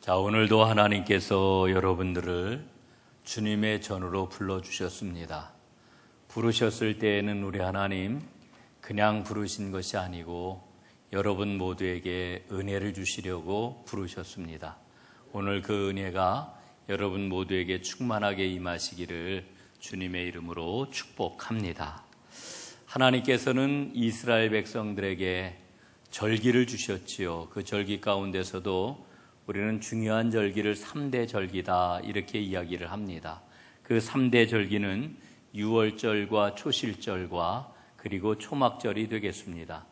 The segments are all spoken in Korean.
자, 오늘도 하나님께서 여러분들을 주님의 전으로 불러주셨습니다. 부르셨을 때에는 우리 하나님 그냥 부르신 것이 아니고 여러분 모두에게 은혜를 주시려고 부르셨습니다. 오늘 그 은혜가 여러분 모두에게 충만하게 임하시기를 주님의 이름으로 축복합니다. 하나님께서는 이스라엘 백성들에게 절기를 주셨지요. 그 절기 가운데서도 우리는 중요한 절기를 3대 절기다 이렇게 이야기를 합니다. 그 3대 절기는 유월절과 초실절과 그리고 초막절이 되겠습니다.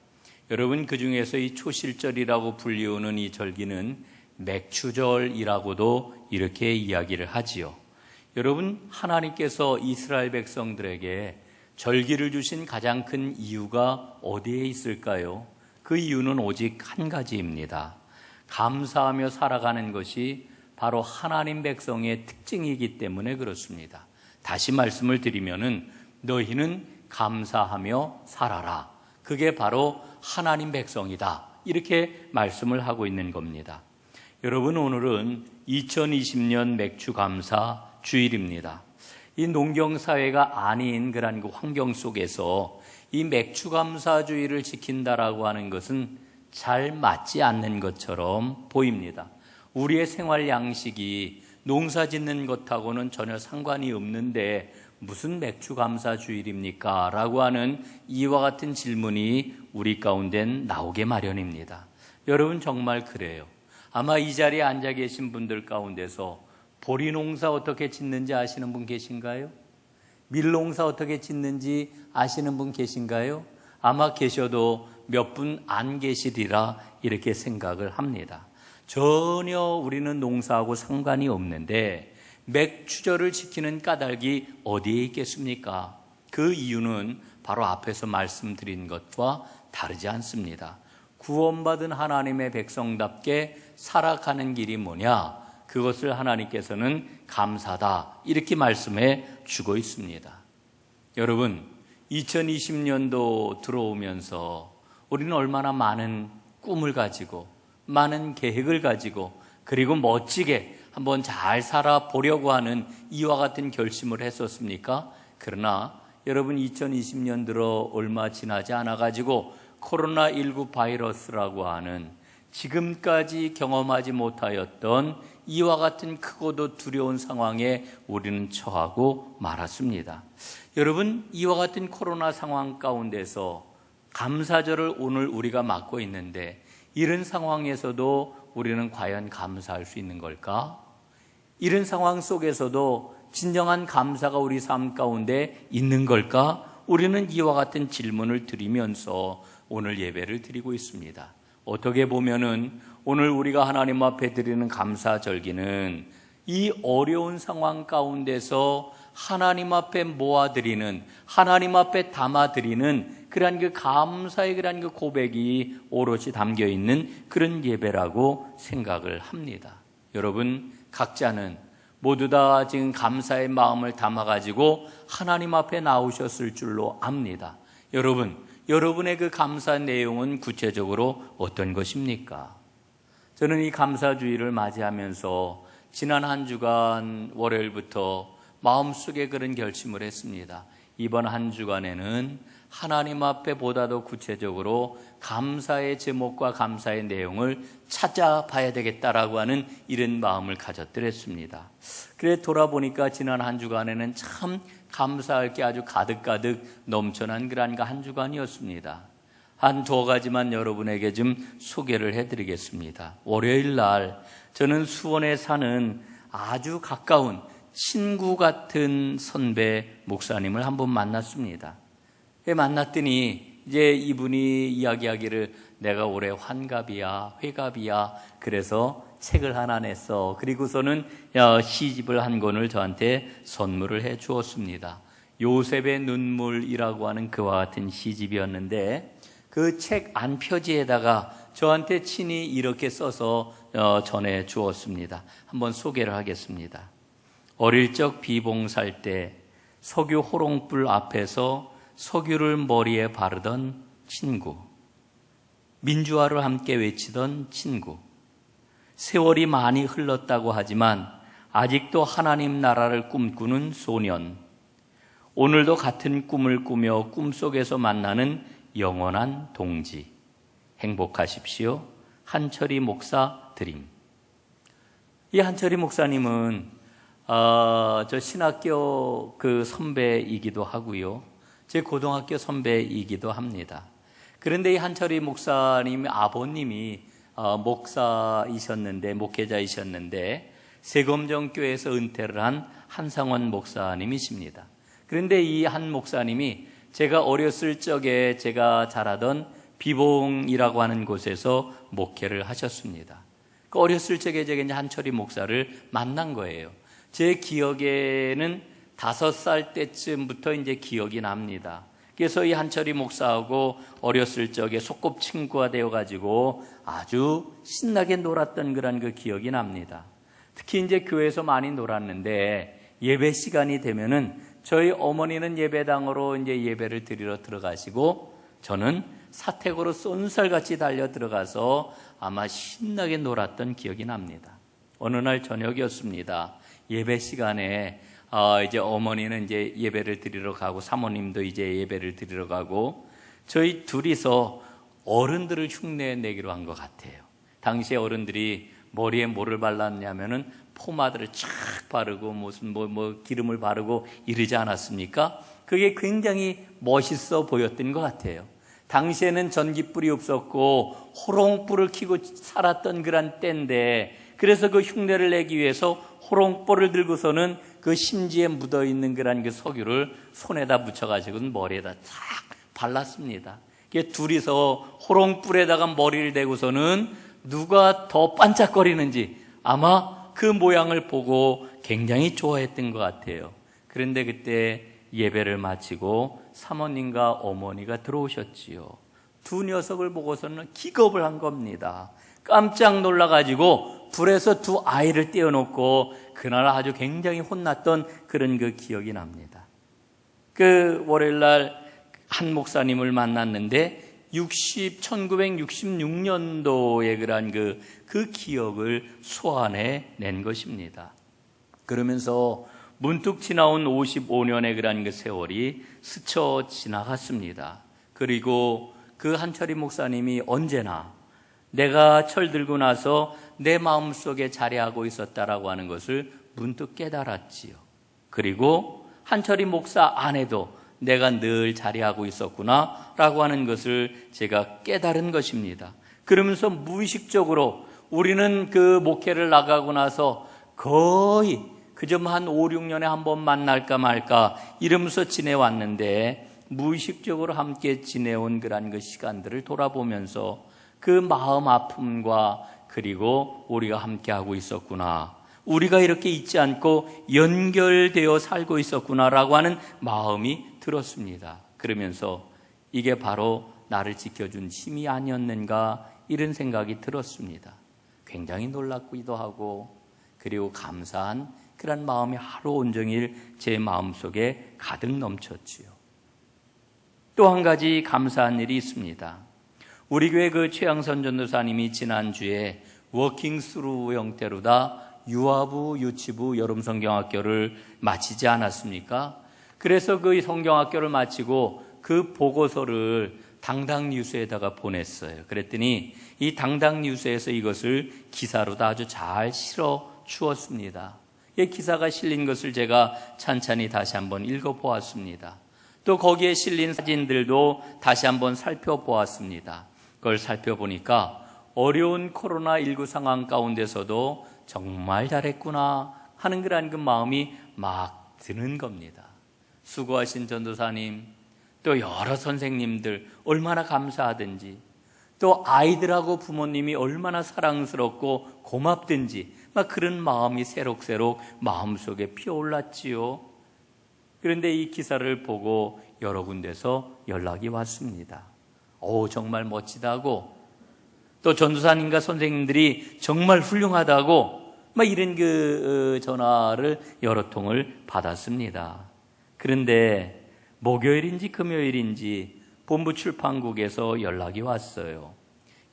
여러분, 그 중에서 이 초실절이라고 불리우는 이 절기는 맥추절이라고도 이렇게 이야기를 하지요. 여러분, 하나님께서 이스라엘 백성들에게 절기를 주신 가장 큰 이유가 어디에 있을까요? 그 이유는 오직 한 가지입니다. 감사하며 살아가는 것이 바로 하나님 백성의 특징이기 때문에 그렇습니다. 다시 말씀을 드리면은 너희는 감사하며 살아라. 그게 바로 하나님 백성이다. 이렇게 말씀을 하고 있는 겁니다. 여러분, 오늘은 2020년 맥추감사 주일입니다. 이 농경사회가 아닌 그런 그 환경 속에서 이 맥추감사 주일을 지킨다라고 하는 것은 잘 맞지 않는 것처럼 보입니다. 우리의 생활 양식이 농사 짓는 것하고는 전혀 상관이 없는데 무슨 맥추감사 주일입니까? 라고 하는 이와 같은 질문이 우리 가운데는 나오게 마련입니다. 여러분, 정말 그래요. 아마 이 자리에 앉아 계신 분들 가운데서 보리 농사 어떻게 짓는지 아시는 분 계신가요? 밀 농사 어떻게 짓는지 아시는 분 계신가요? 아마 계셔도 몇 분 안 계시리라 이렇게 생각을 합니다. 전혀 우리는 농사하고 상관이 없는데 맥추절을 지키는 까닭이 어디에 있겠습니까? 그 이유는 바로 앞에서 말씀드린 것과 다르지 않습니다. 구원받은 하나님의 백성답게 살아가는 길이 뭐냐? 그것을 하나님께서는 감사다 이렇게 말씀해 주고 있습니다. 여러분, 2020년도 들어오면서 우리는 얼마나 많은 꿈을 가지고 많은 계획을 가지고 그리고 멋지게 한번 잘 살아보려고 하는 이와 같은 결심을 했었습니까? 그러나 여러분, 2020년 들어 얼마 지나지 않아가지고 코로나19 바이러스라고 하는 지금까지 경험하지 못하였던 이와 같은 크고도 두려운 상황에 우리는 처하고 말았습니다. 여러분, 이와 같은 코로나 상황 가운데서 감사절을 오늘 우리가 맞고 있는데 이런 상황에서도 우리는 과연 감사할 수 있는 걸까? 이런 상황 속에서도 진정한 감사가 우리 삶 가운데 있는 걸까? 우리는 이와 같은 질문을 드리면서 오늘 예배를 드리고 있습니다. 어떻게 보면은 오늘 우리가 하나님 앞에 드리는 감사절기는 이 어려운 상황 가운데서 하나님 앞에 모아드리는, 하나님 앞에 담아드리는 그러한 그 감사의 그러한 그 고백이 오롯이 담겨있는 그런 예배라고 생각을 합니다. 여러분, 각자는 모두 다 지금 감사의 마음을 담아가지고 하나님 앞에 나오셨을 줄로 압니다. 여러분, 여러분의 그 감사 내용은 구체적으로 어떤 것입니까? 저는 이 감사주의를 맞이하면서 지난 한 주간 월요일부터 마음속에 그런 결심을 했습니다. 이번 한 주간에는 하나님 앞에 보다 더 구체적으로 감사의 제목과 감사의 내용을 찾아봐야 되겠다라고 하는 이런 마음을 가졌더랬습니다. 그래 돌아보니까 지난 한 주간에는 참 감사할 게 아주 가득가득 넘쳐난 그런 한 주간이었습니다. 한 두 가지만 여러분에게 좀 소개를 해드리겠습니다. 월요일 날 저는 수원에 사는 아주 가까운 친구 같은 선배 목사님을 한번 만났습니다. 만났더니 이제 이분이 이야기하기를 내가 올해 환갑이야, 회갑이야. 그래서 책을 하나 냈어. 그리고서는 시집을 한 권을 저한테 선물을 해 주었습니다. 요셉의 눈물이라고 하는 그와 같은 시집이었는데 그 책 안표지에다가 저한테 친히 이렇게 써서 전해 주었습니다. 한번 소개를 하겠습니다. 어릴 적 비봉살 때 석유 호롱불 앞에서 석유를 머리에 바르던 친구, 민주화를 함께 외치던 친구, 세월이 많이 흘렀다고 하지만 아직도 하나님 나라를 꿈꾸는 소년, 오늘도 같은 꿈을 꾸며 꿈속에서 만나는 영원한 동지. 행복하십시오. 한철희 목사 드림. 이 한철희 목사님은 저 신학교 그 선배이기도 하고요, 제 고등학교 선배이기도 합니다. 그런데 이 한철희 목사님의 아버님이 목회자이셨는데 세검정교회에서 은퇴를 한 한상원 목사님이십니다. 그런데 이 한 목사님이 제가 어렸을 적에 제가 자라던 비봉이라고 하는 곳에서 목회를 하셨습니다. 그 어렸을 적에 제가 이제 한철희 목사를 만난 거예요. 제 기억에는 5살 때쯤부터 이제 기억이 납니다. 그래서 이 한철희 목사하고 어렸을 적에 소꿉친구가 되어가지고 아주 신나게 놀았던 그런 그 기억이 납니다. 특히 이제 교회에서 많이 놀았는데 예배 시간이 되면은 저희 어머니는 예배당으로 이제 예배를 드리러 들어가시고 저는 사택으로 쏜살같이 달려 들어가서 아마 신나게 놀았던 기억이 납니다. 어느 날 저녁이었습니다. 예배 시간에 이제 어머니는 이제 예배를 드리러 가고 사모님도 이제 예배를 드리러 가고 저희 둘이서 어른들을 흉내내기로 한 것 같아요. 당시에 어른들이 머리에 뭐를 발랐냐면은 포마드를 쫙 바르고 무슨 기름을 바르고 이러지 않았습니까? 그게 굉장히 멋있어 보였던 것 같아요. 당시에는 전기불이 없었고 호롱불을 켜고 살았던 그런 때인데, 그래서 그 흉내를 내기 위해서 호롱불을 들고서는 그 심지에 묻어있는 그런 그 석유를 손에다 묻혀가지고 머리에다 싹 발랐습니다. 둘이서 호롱불에다가 머리를 대고서는 누가 더 반짝거리는지 아마 그 모양을 보고 굉장히 좋아했던 것 같아요. 그런데 그때 예배를 마치고 사모님과 어머니가 들어오셨지요. 두 녀석을 보고서는 기겁을 한 겁니다. 깜짝 놀라가지고 불에서 두 아이를 떼어놓고 그날 아주 굉장히 혼났던 그런 그 기억이 납니다. 그 월요일날 한 목사님을 만났는데 1966년도에 그런 그 기억을 소환해 낸 것입니다. 그러면서 문득 지나온 55년의 그런 그 세월이 스쳐 지나갔습니다. 그리고 그 한철희 목사님이 언제나 내가 철들고 나서 내 마음속에 자리하고 있었다라고 하는 것을 문득 깨달았지요. 그리고 한철희 목사 안에도 내가 늘 자리하고 있었구나 라고 하는 것을 제가 깨달은 것입니다. 그러면서 무의식적으로 우리는 그 목회를 나가고 나서 거의 그저 한 5, 6년에 한 번 만날까 말까 이러면서 지내왔는데, 무의식적으로 함께 지내온 그런 그 시간들을 돌아보면서 그 마음 아픔과 그리고 우리가 함께하고 있었구나, 우리가 이렇게 있지 않고 연결되어 살고 있었구나라고 하는 마음이 들었습니다. 그러면서 이게 바로 나를 지켜준 힘이 아니었는가 이런 생각이 들었습니다. 굉장히 놀랍기도 하고 그리고 감사한 그런 마음이 하루 온종일 제 마음속에 가득 넘쳤지요. 또 한 가지 감사한 일이 있습니다. 우리 교회 그 최양선 전도사님이 지난주에 워킹 스루 형태로다 유아부, 유치부, 여름 성경학교를 마치지 않았습니까? 그래서 그 성경학교를 마치고 그 보고서를 당당뉴스에다가 보냈어요. 그랬더니 이 당당뉴스에서 이것을 기사로도 아주 잘 실어 주었습니다. 이 기사가 실린 것을 제가 찬찬히 다시 한번 읽어보았습니다. 또 거기에 실린 사진들도 다시 한번 살펴보았습니다. 그걸 살펴보니까 어려운 코로나19 상황 가운데서도 정말 잘했구나 하는 그런 그 마음이 막 드는 겁니다. 수고하신 전도사님, 또 여러 선생님들 얼마나 감사하든지, 또 아이들하고 부모님이 얼마나 사랑스럽고 고맙든지 막 그런 마음이 새록새록 마음속에 피어올랐지요. 그런데 이 기사를 보고 여러 군데서 연락이 왔습니다. 오, 정말 멋지다고, 또 전도사님과 선생님들이 정말 훌륭하다고 막 이런 그 전화를 여러 통을 받았습니다. 그런데 목요일인지 금요일인지 본부 출판국에서 연락이 왔어요.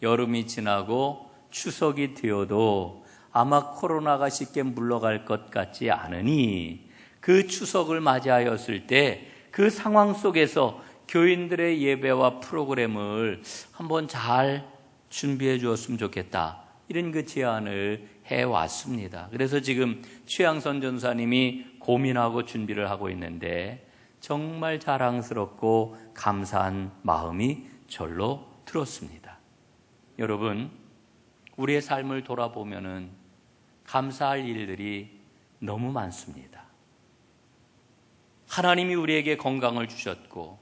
여름이 지나고 추석이 되어도 아마 코로나가 쉽게 물러갈 것 같지 않으니 그 추석을 맞이하였을 때 그 상황 속에서 교인들의 예배와 프로그램을 한번 잘 준비해 주었으면 좋겠다. 이런 그 제안을 해왔습니다. 그래서 지금 최양선 전사님이 고민하고 준비를 하고 있는데 정말 자랑스럽고 감사한 마음이 절로 들었습니다. 여러분, 우리의 삶을 돌아보면은 감사할 일들이 너무 많습니다. 하나님이 우리에게 건강을 주셨고,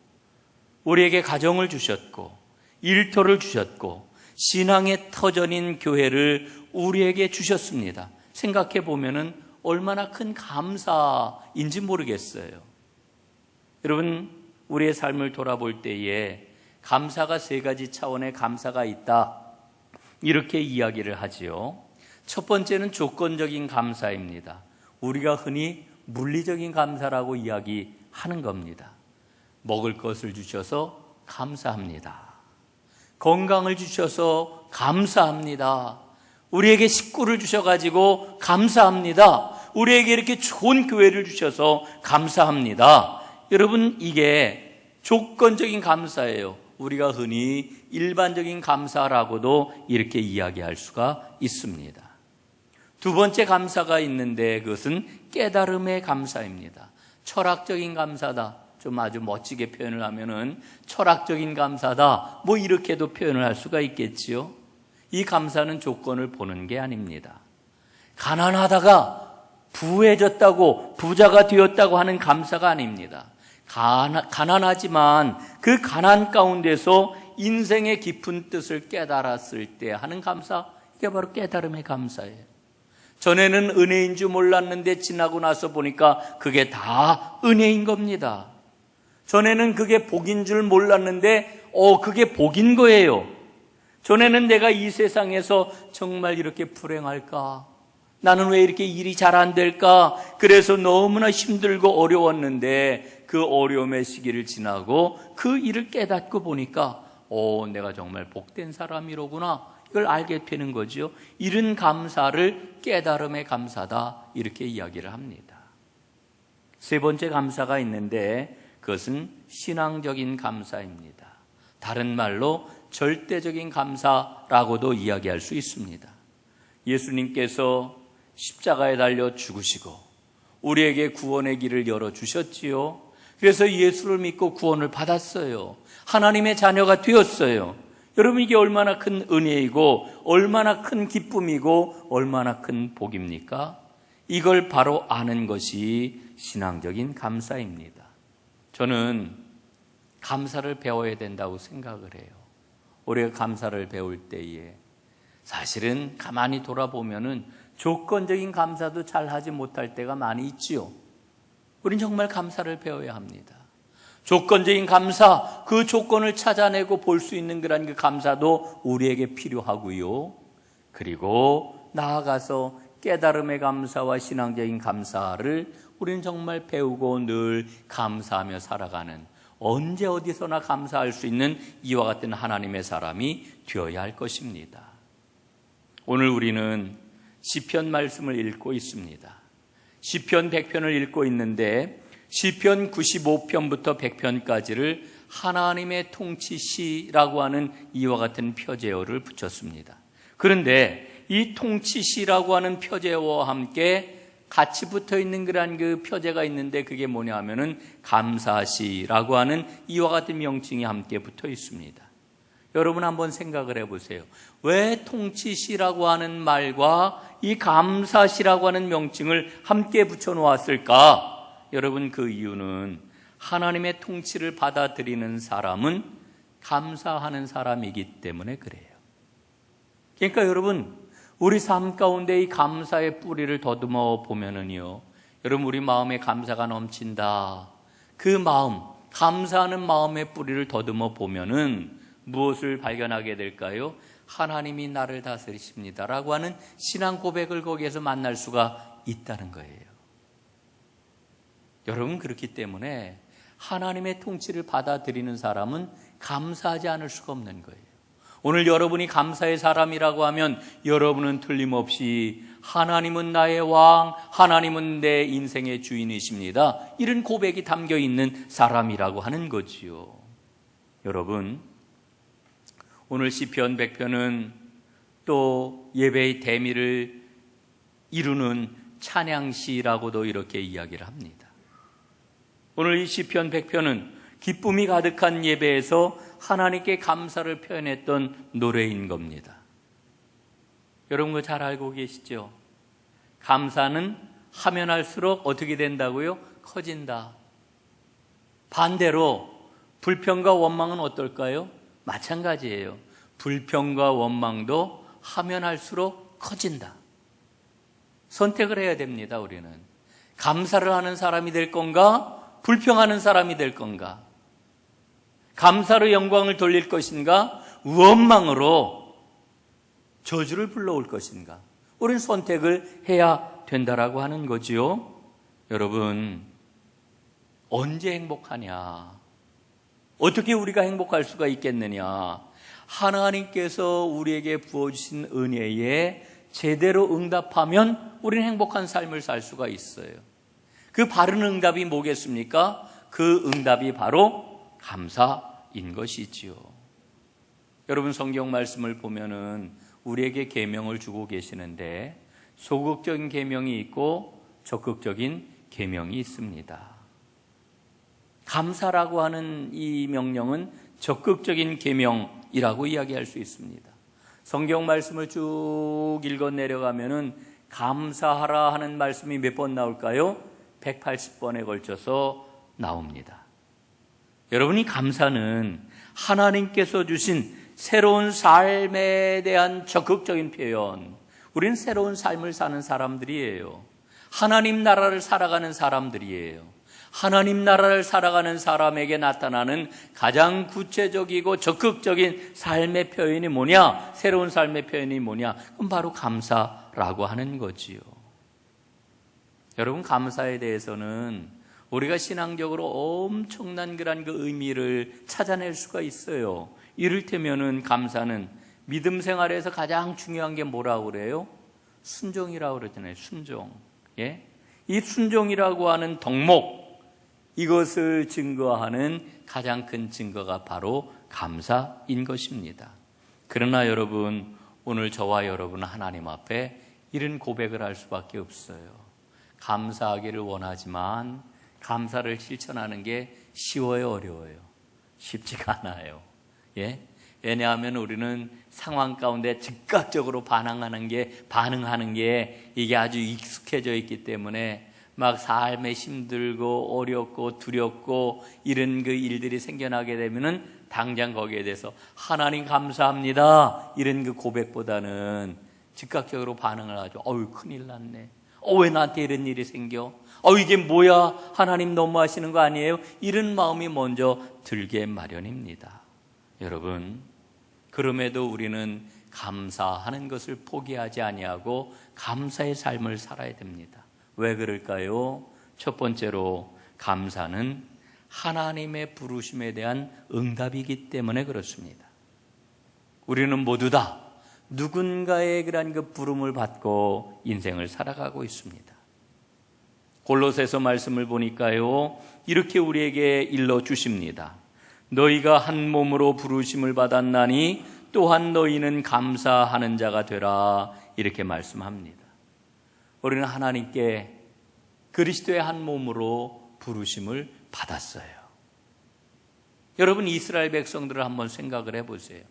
우리에게 가정을 주셨고, 일터를 주셨고, 신앙의 터전인 교회를 우리에게 주셨습니다. 생각해 보면은 얼마나 큰 감사인지 모르겠어요. 여러분, 우리의 삶을 돌아볼 때에 감사가 세 가지 차원의 감사가 있다. 이렇게 이야기를 하지요. 첫 번째는 조건적인 감사입니다. 우리가 흔히 물리적인 감사라고 이야기하는 겁니다. 먹을 것을 주셔서 감사합니다. 건강을 주셔서 감사합니다. 우리에게 식구를 주셔가지고 감사합니다. 우리에게 이렇게 좋은 교회를 주셔서 감사합니다. 여러분, 이게 조건적인 감사예요. 우리가 흔히 일반적인 감사라고도 이렇게 이야기할 수가 있습니다. 두 번째 감사가 있는데 그것은 깨달음의 감사입니다. 철학적인 감사다. 좀 아주 멋지게 표현을 하면은 철학적인 감사다. 뭐 이렇게도 표현을 할 수가 있겠지요. 이 감사는 조건을 보는 게 아닙니다. 가난하다가 부해졌다고 부자가 되었다고 하는 감사가 아닙니다. 가난하지만 그 가난 가운데서 인생의 깊은 뜻을 깨달았을 때 하는 감사, 이게 바로 깨달음의 감사예요. 전에는 은혜인 줄 몰랐는데 지나고 나서 보니까 그게 다 은혜인 겁니다. 전에는 그게 복인 줄 몰랐는데 그게 복인 거예요. 전에는 내가 이 세상에서 정말 이렇게 불행할까? 나는 왜 이렇게 일이 잘 안 될까? 그래서 너무나 힘들고 어려웠는데 그 어려움의 시기를 지나고 그 일을 깨닫고 보니까 내가 정말 복된 사람이로구나. 이걸 알게 되는 거죠. 이런 감사를 깨달음의 감사다. 이렇게 이야기를 합니다. 세 번째 감사가 있는데 그것은 신앙적인 감사입니다. 다른 말로 절대적인 감사라고도 이야기할 수 있습니다. 예수님께서 십자가에 달려 죽으시고 우리에게 구원의 길을 열어주셨지요. 그래서 예수를 믿고 구원을 받았어요. 하나님의 자녀가 되었어요. 여러분, 이게 얼마나 큰 은혜이고 얼마나 큰 기쁨이고 얼마나 큰 복입니까? 이걸 바로 아는 것이 신앙적인 감사입니다. 저는 감사를 배워야 된다고 생각을 해요. 우리가 감사를 배울 때에 사실은 가만히 돌아보면은 조건적인 감사도 잘 하지 못할 때가 많이 있지요. 우린 정말 감사를 배워야 합니다. 조건적인 감사, 그 조건을 찾아내고 볼 수 있는 그런 그 감사도 우리에게 필요하고요. 그리고 나아가서 깨달음의 감사와 신앙적인 감사를 우리는 정말 배우고 늘 감사하며 살아가는, 언제 어디서나 감사할 수 있는 이와 같은 하나님의 사람이 되어야 할 것입니다. 오늘 우리는 시편 말씀을 읽고 있습니다. 시편 100편을 읽고 있는데 시편 95편부터 100편까지를 하나님의 통치시라고 하는 이와 같은 표제어를 붙였습니다. 그런데 이 통치시라고 하는 표제어와 함께 같이 붙어 있는 그런 그 표제가 있는데 그게 뭐냐 하면은 감사시라고 하는 이와 같은 명칭이 함께 붙어 있습니다. 여러분 한번 생각을 해보세요. 왜 통치시라고 하는 말과 이 감사시라고 하는 명칭을 함께 붙여 놓았을까? 여러분, 그 이유는 하나님의 통치를 받아들이는 사람은 감사하는 사람이기 때문에 그래요. 그러니까 여러분, 우리 삶 가운데 이 감사의 뿌리를 더듬어 보면은요, 여러분, 우리 마음에 감사가 넘친다. 그 마음, 감사하는 마음의 뿌리를 더듬어 보면은 무엇을 발견하게 될까요? 하나님이 나를 다스리십니다라고 하는 신앙 고백을 거기에서 만날 수가 있다는 거예요. 여러분, 그렇기 때문에 하나님의 통치를 받아들이는 사람은 감사하지 않을 수가 없는 거예요. 오늘 여러분이 감사의 사람이라고 하면 여러분은 틀림없이 하나님은 나의 왕, 하나님은 내 인생의 주인이십니다, 이런 고백이 담겨 있는 사람이라고 하는 거지요. 여러분, 오늘 시편 100편은 또 예배의 대미를 이루는 찬양시라고도 이렇게 이야기를 합니다. 오늘 이 시편 100편은 기쁨이 가득한 예배에서 하나님께 감사를 표현했던 노래인 겁니다. 여러분 그거 잘 알고 계시죠? 감사는 하면 할수록 어떻게 된다고요? 커진다. 반대로 불평과 원망은 어떨까요? 마찬가지예요. 불평과 원망도 하면 할수록 커진다. 선택을 해야 됩니다. 우리는 감사를 하는 사람이 될 건가, 불평하는 사람이 될 건가, 감사로 영광을 돌릴 것인가, 원망으로 저주를 불러올 것인가. 우리는 선택을 해야 된다라고 하는 거지요. 여러분, 언제 행복하냐? 어떻게 우리가 행복할 수가 있겠느냐? 하나님께서 우리에게 부어주신 은혜에 제대로 응답하면 우리는 행복한 삶을 살 수가 있어요. 그 바른 응답이 뭐겠습니까? 그 응답이 바로 감사인 것이지요. 여러분, 성경 말씀을 보면은 우리에게 계명을 주고 계시는데 소극적인 계명이 있고 적극적인 계명이 있습니다. 감사라고 하는 이 명령은 적극적인 계명이라고 이야기할 수 있습니다. 성경 말씀을 쭉 읽어 내려가면은 감사하라 하는 말씀이 몇 번 나올까요? 180번에 걸쳐서 나옵니다. 여러분이 감사는 하나님께서 주신 새로운 삶에 대한 적극적인 표현. 우리는 새로운 삶을 사는 사람들이에요. 하나님 나라를 살아가는 사람들이에요. 하나님 나라를 살아가는 사람에게 나타나는 가장 구체적이고 적극적인 삶의 표현이 뭐냐? 새로운 삶의 표현이 뭐냐? 그럼 바로 감사라고 하는 거지요. 여러분, 감사에 대해서는 우리가 신앙적으로 엄청난 그런 그 의미를 찾아낼 수가 있어요. 이를테면은 감사는 믿음 생활에서 가장 중요한 게 뭐라고 그래요? 순종이라고 그러잖아요. 순종. 예? 이 순종이라고 하는 덕목, 이것을 증거하는 가장 큰 증거가 바로 감사인 것입니다. 그러나 여러분, 오늘 저와 여러분은 하나님 앞에 이런 고백을 할 수밖에 없어요. 감사하기를 원하지만 감사를 실천하는 게 쉬워요, 어려워요? 쉽지가 않아요. 예? 왜냐하면 우리는 상황 가운데 즉각적으로 반응하는 게 이게 아주 익숙해져 있기 때문에 막 삶에 힘들고 어렵고 두렵고 이런 그 일들이 생겨나게 되면은 당장 거기에 대해서 하나님 감사합니다, 이런 그 고백보다는 즉각적으로 반응을 하죠. 어휴, 큰일 났네. 왜 나한테 이런 일이 생겨? 이게 뭐야? 하나님 너무하시는 거 아니에요? 이런 마음이 먼저 들게 마련입니다. 여러분, 그럼에도 우리는 감사하는 것을 포기하지 아니하고 감사의 삶을 살아야 됩니다. 왜 그럴까요? 첫 번째로 감사는 하나님의 부르심에 대한 응답이기 때문에 그렇습니다. 우리는 모두 다 누군가의 그런 그 부름을 받고 인생을 살아가고 있습니다. 골로새서 말씀을 보니까요, 이렇게 우리에게 일러 주십니다. 너희가 한 몸으로 부르심을 받았나니 또한 너희는 감사하는 자가 되라, 이렇게 말씀합니다. 우리는 하나님께 그리스도의 한 몸으로 부르심을 받았어요. 여러분, 이스라엘 백성들을 한번 생각을 해보세요.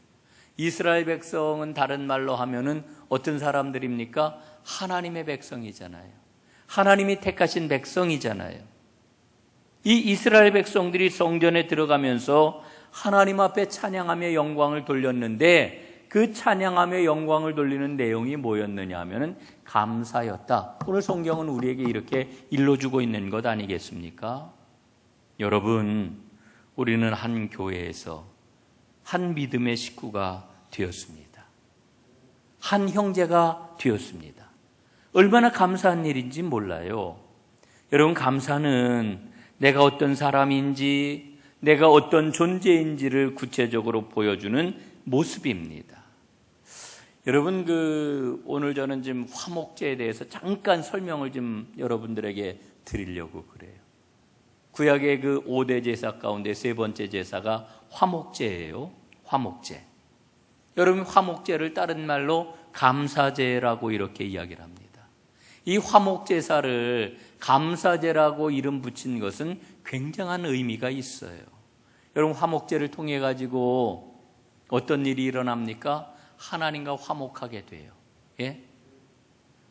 이스라엘 백성은 다른 말로 하면은 어떤 사람들입니까? 하나님의 백성이잖아요. 하나님이 택하신 백성이잖아요. 이 이스라엘 백성들이 성전에 들어가면서 하나님 앞에 찬양하며 영광을 돌렸는데 그 찬양하며 영광을 돌리는 내용이 뭐였느냐 하면은 감사였다. 오늘 성경은 우리에게 이렇게 일러주고 있는 것 아니겠습니까? 여러분, 우리는 한 교회에서 한 믿음의 식구가 되었습니다. 한 형제가 되었습니다. 얼마나 감사한 일인지 몰라요. 여러분, 감사는 내가 어떤 사람인지, 내가 어떤 존재인지를 구체적으로 보여주는 모습입니다. 여러분, 오늘 저는 지금 화목제에 대해서 잠깐 설명을 좀 여러분들에게 드리려고 그래요. 구약의 5대 제사 가운데 세 번째 제사가 화목제예요. 화목제. 여러분, 화목제를 다른 말로 감사제라고 이렇게 이야기를 합니다. 이 화목제사를 감사제라고 이름 붙인 것은 굉장한 의미가 있어요. 여러분, 화목제를 통해 가지고 어떤 일이 일어납니까? 하나님과 화목하게 돼요. 예?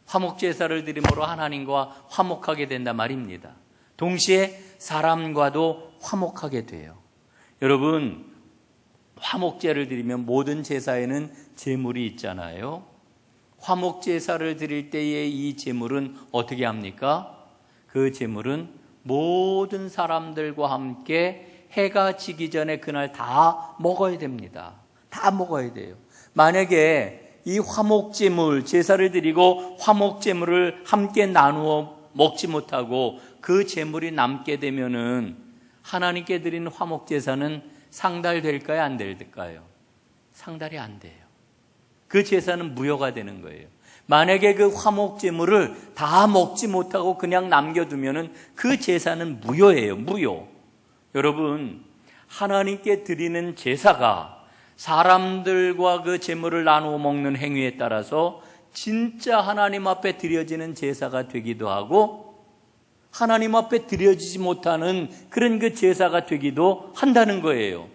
화목제사를 드림으로 하나님과 화목하게 된다 말입니다. 동시에 사람과도 화목하게 돼요. 여러분, 화목제를 드리면 모든 제사에는 제물이 있잖아요. 화목제사를 드릴 때의 이 제물은 어떻게 합니까? 그 제물은 모든 사람들과 함께 해가 지기 전에 그날 다 먹어야 됩니다. 다 먹어야 돼요. 만약에 이 화목제물, 제사를 드리고 화목제물을 함께 나누어 먹지 못하고 그 제물이 남게 되면은 하나님께 드리는 화목제사는 상달될까요? 안 될까요? 상달이 안 돼요. 그 제사는 무효가 되는 거예요. 만약에 그 화목제물을 다 먹지 못하고 그냥 남겨두면은 그 제사는 무효예요. 무효. 여러분, 하나님께 드리는 제사가 사람들과 그 제물을 나누어 먹는 행위에 따라서 진짜 하나님 앞에 드려지는 제사가 되기도 하고 하나님 앞에 드려지지 못하는 그런 그 제사가 되기도 한다는 거예요.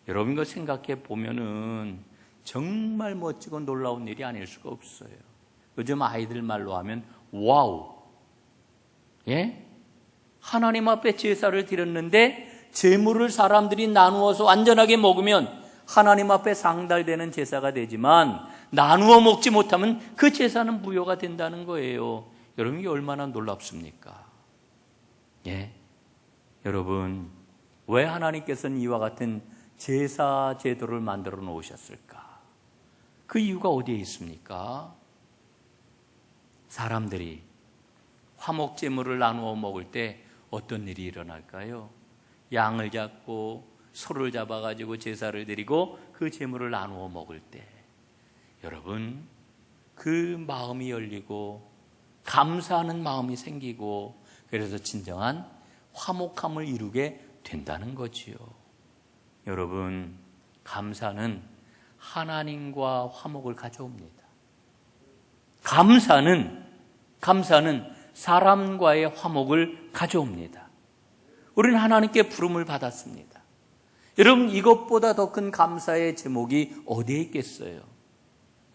여러분, 이거 생각해 보면은 정말 멋지고 놀라운 일이 아닐 수가 없어요. 요즘 아이들 말로 하면 와우. 예? 하나님 앞에 제사를 드렸는데 제물을 사람들이 나누어서 완전하게 먹으면 하나님 앞에 상달되는 제사가 되지만 나누어 먹지 못하면 그 제사는 무효가 된다는 거예요. 여러분, 이게 얼마나 놀랍습니까? 예? 여러분, 왜 하나님께서는 이와 같은 제사 제도를 만들어 놓으셨을까? 그 이유가 어디에 있습니까? 사람들이 화목제물을 나누어 먹을 때 어떤 일이 일어날까요? 양을 잡고 소를 잡아가지고 제사를 드리고 그 제물을 나누어 먹을 때 여러분, 그 마음이 열리고 감사하는 마음이 생기고 그래서 진정한 화목함을 이루게 된다는 거지요. 여러분, 감사는 하나님과 화목을 가져옵니다. 감사는 사람과의 화목을 가져옵니다. 우리는 하나님께 부름을 받았습니다. 여러분, 이것보다 더 큰 감사의 제목이 어디에 있겠어요?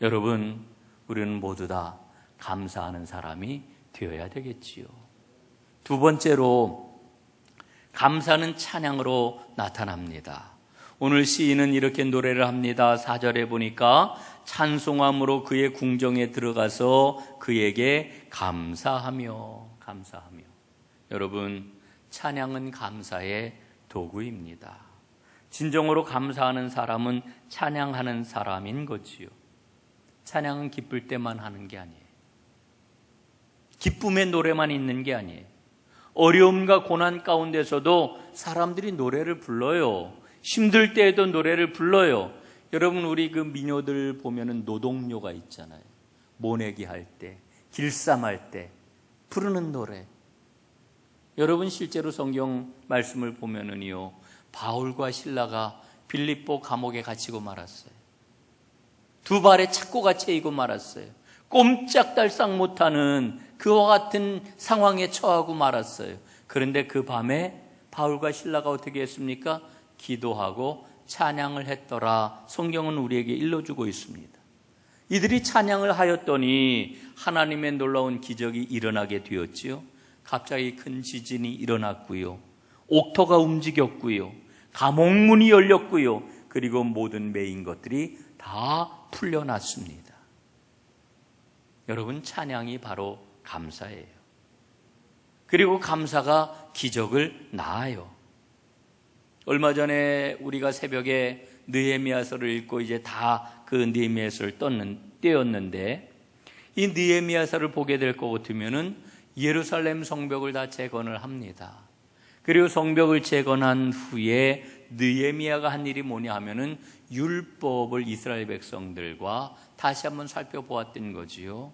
여러분, 우리는 모두 다 감사하는 사람이 되어야 되겠지요. 두 번째로, 감사는 찬양으로 나타납니다. 오늘 시인은 이렇게 노래를 합니다. 4절에 보니까 찬송함으로 그의 궁정에 들어가서 그에게 감사하며. 여러분, 찬양은 감사의 도구입니다. 진정으로 감사하는 사람은 찬양하는 사람인 거지요. 찬양은 기쁠 때만 하는 게 아니에요. 기쁨의 노래만 있는 게 아니에요. 어려움과 고난 가운데서도 사람들이 노래를 불러요. 힘들 때에도 노래를 불러요. 여러분, 우리 그 민요들 보면은 노동요가 있잖아요. 모내기 할 때, 길쌈할 때 부르는 노래. 여러분, 실제로 성경 말씀을 보면은요, 바울과 실라가 빌립보 감옥에 갇히고 말았어요. 두 발에 착고가 채이고 말았어요. 꼼짝달싹 못하는 그와 같은 상황에 처하고 말았어요. 그런데 그 밤에 바울과 실라가 어떻게 했습니까? 기도하고 찬양을 했더라. 성경은 우리에게 일러주고 있습니다. 이들이 찬양을 하였더니 하나님의 놀라운 기적이 일어나게 되었지요. 갑자기 큰 지진이 일어났고요. 옥토가 움직였고요. 감옥문이 열렸고요. 그리고 모든 매인 것들이 다 풀려났습니다. 여러분, 찬양이 바로 감사예요. 그리고 감사가 기적을 낳아요. 얼마 전에 우리가 새벽에 느헤미야서를 읽고 이제 다 그 느헤미야서를 떼었는데, 이 느헤미야서를 보게 될 것 같으면은 예루살렘 성벽을 다 재건을 합니다. 그리고 성벽을 재건한 후에 느헤미야가 한 일이 뭐냐 하면은 율법을 이스라엘 백성들과 다시 한번 살펴보았던 거지요.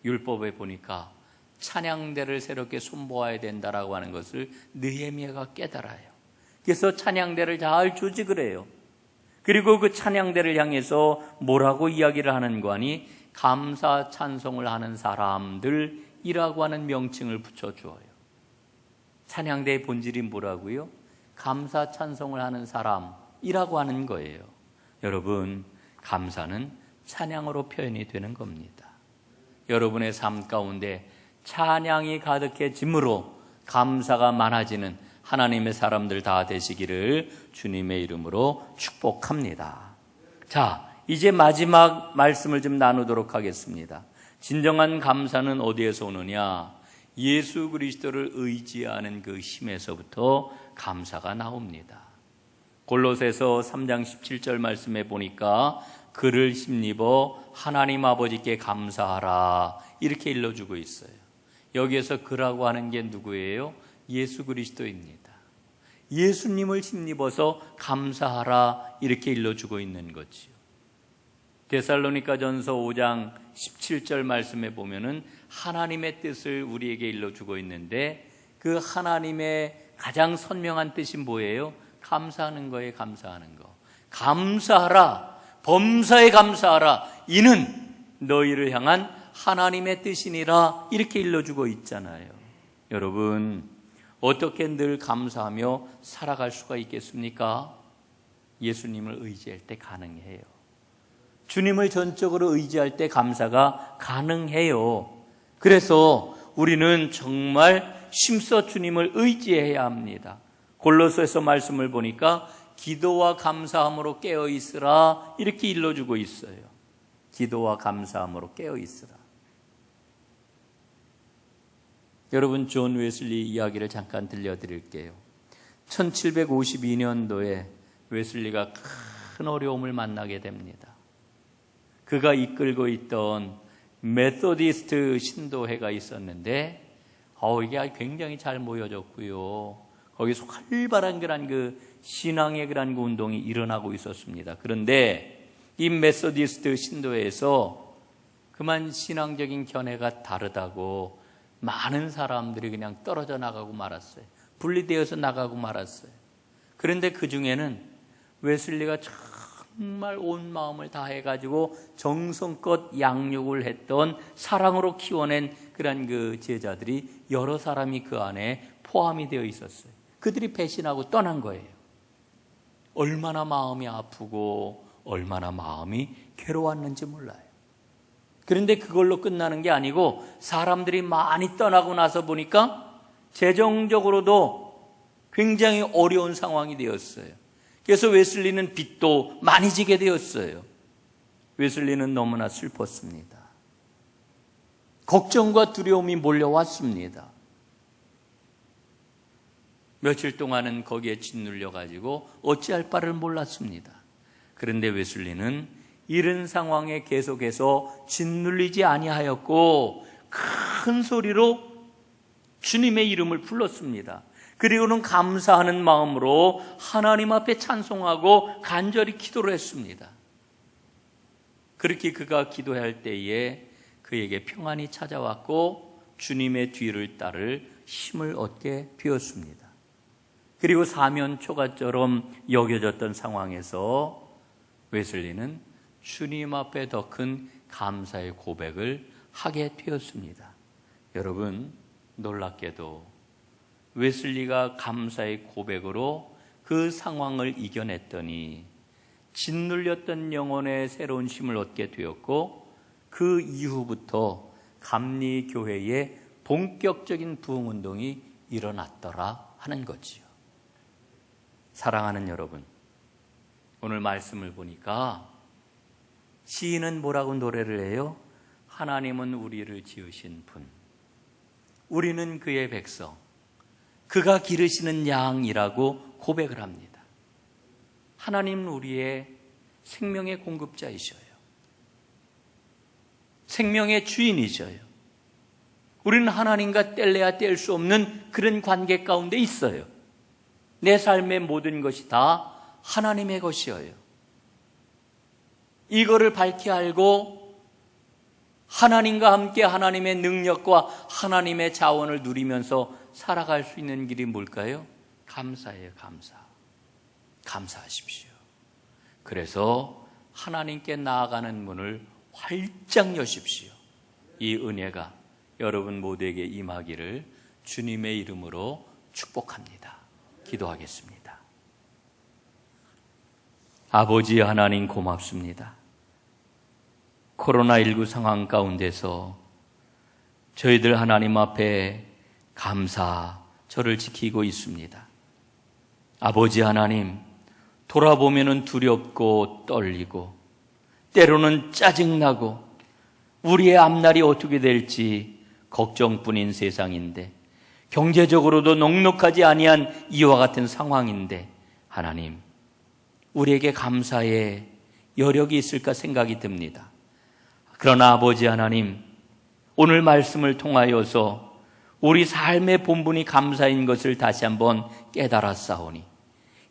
율법에 보니까 찬양대를 새롭게 손보아야 된다라고 하는 것을 느헤미야가 깨달아요. 그래서 찬양대를 잘 조직을 해요. 그리고 그 찬양대를 향해서 뭐라고 이야기를 하는 거 아니? 감사 찬송을 하는 사람들이라고 하는 명칭을 붙여주어요. 찬양대의 본질이 뭐라고요? 감사 찬송을 하는 사람이라고 하는 거예요. 여러분, 감사는 찬양으로 표현이 되는 겁니다. 여러분의 삶 가운데 찬양이 가득해짐으로 감사가 많아지는 하나님의 사람들 다 되시기를 주님의 이름으로 축복합니다. 자, 이제 마지막 말씀을 좀 나누도록 하겠습니다. 진정한 감사는 어디에서 오느냐? 예수 그리스도를 의지하는 그 힘에서부터 감사가 나옵니다. 골로새서 3장 17절 말씀에 보니까 그를 힘입어 하나님 아버지께 감사하라 이렇게 일러주고 있어요. 여기에서 그라고 하는 게 누구예요? 예수 그리스도입니다. 예수님을 힘입어서 감사하라 이렇게 일러주고 있는 거지요. 데살로니가전서 5장 17절 말씀에 보면은 하나님의 뜻을 우리에게 일러주고 있는데 그 하나님의 가장 선명한 뜻이 뭐예요? 감사하는 거에 감사하는 거. 감사하라, 범사에 감사하라. 이는 너희를 향한 하나님의 뜻이니라 이렇게 일러주고 있잖아요. 여러분, 어떻게 늘 감사하며 살아갈 수가 있겠습니까? 예수님을 의지할 때 가능해요. 주님을 전적으로 의지할 때 감사가 가능해요. 그래서 우리는 정말 힘써 주님을 의지해야 합니다. 골로새서 말씀을 보니까 기도와 감사함으로 깨어있으라 이렇게 일러주고 있어요. 기도와 감사함으로 깨어있으라. 여러분, 존 웨슬리 이야기를 잠깐 들려드릴게요. 1752년도에 웨슬리가 큰 어려움을 만나게 됩니다. 그가 이끌고 있던 메소디스트 신도회가 있었는데 이게 굉장히 잘 모여졌고요. 거기서 활발한 그 신앙의 그런 그 운동이 일어나고 있었습니다. 그런데 이 메소디스트 신도회에서 그만 신앙적인 견해가 다르다고 많은 사람들이 그냥 떨어져 나가고 말았어요. 분리되어서 나가고 말았어요. 그런데 그 중에는 웨슬리가 정말 온 마음을 다해가지고 정성껏 양육을 했던 사랑으로 키워낸 그런 그 제자들이 여러 사람이 그 안에 포함이 되어 있었어요. 그들이 배신하고 떠난 거예요. 얼마나 마음이 아프고 얼마나 마음이 괴로웠는지 몰라요. 그런데 그걸로 끝나는 게 아니고 사람들이 많이 떠나고 나서 보니까 재정적으로도 굉장히 어려운 상황이 되었어요. 그래서 웨슬리는 빚도 많이 지게 되었어요. 웨슬리는 너무나 슬펐습니다. 걱정과 두려움이 몰려왔습니다. 며칠 동안은 거기에 짓눌려가지고 어찌할 바를 몰랐습니다. 그런데 웨슬리는 이런 상황에 계속해서 짓눌리지 아니하였고 큰 소리로 주님의 이름을 불렀습니다. 그리고는 감사하는 마음으로 하나님 앞에 찬송하고 간절히 기도를 했습니다. 그렇게 그가 기도할 때에 그에게 평안이 찾아왔고 주님의 뒤를 따를 힘을 얻게 되었습니다. 그리고 사면초가처럼 여겨졌던 상황에서 웨슬리는 주님 앞에 더 큰 감사의 고백을 하게 되었습니다. 여러분, 놀랍게도 웨슬리가 감사의 고백으로 그 상황을 이겨냈더니 짓눌렸던 영혼의 새로운 힘을 얻게 되었고 그 이후부터 감리교회에 본격적인 부흥운동이 일어났더라 하는 거지요. 사랑하는 여러분, 오늘 말씀을 보니까 시인은 뭐라고 노래를 해요? 하나님은 우리를 지으신 분, 우리는 그의 백성, 그가 기르시는 양이라고 고백을 합니다. 하나님은 우리의 생명의 공급자이셔요. 생명의 주인이셔요. 우리는 하나님과 뗄래야 뗄 수 없는 그런 관계 가운데 있어요. 내 삶의 모든 것이 다 하나님의 것이어요. 이거를 밝히 알고 하나님과 함께 하나님의 능력과 하나님의 자원을 누리면서 살아갈 수 있는 길이 뭘까요? 감사예요. 감사하십시오. 그래서 하나님께 나아가는 문을 활짝 여십시오. 이 은혜가 여러분 모두에게 임하기를 주님의 이름으로 축복합니다. 기도하겠습니다. 아버지 하나님 고맙습니다. 코로나19 상황 가운데서 저희들 하나님 앞에 저를 지키고 있습니다. 아버지 하나님, 돌아보면은 두렵고 떨리고 때로는 짜증나고 우리의 앞날이 어떻게 될지 걱정뿐인 세상인데, 경제적으로도 넉넉하지 아니한 이와 같은 상황인데, 하나님, 우리에게 감사의 여력이 있을까 생각이 듭니다. 그러나 아버지 하나님, 오늘 말씀을 통하여서 우리 삶의 본분이 감사인 것을 다시 한번 깨달았사오니,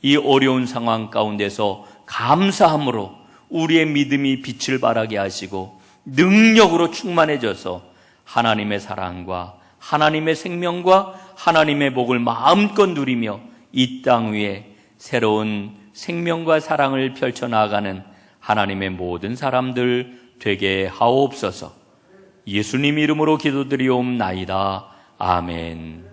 이 어려운 상황 가운데서 감사함으로 우리의 믿음이 빛을 발하게 하시고 능력으로 충만해져서 하나님의 사랑과 하나님의 생명과 하나님의 복을 마음껏 누리며 이 땅 위에 새로운 생명과 사랑을 펼쳐나가는 하나님의 모든 사람들 되게 하옵소서. 예수님 이름으로 기도드리옵나이다. 아멘.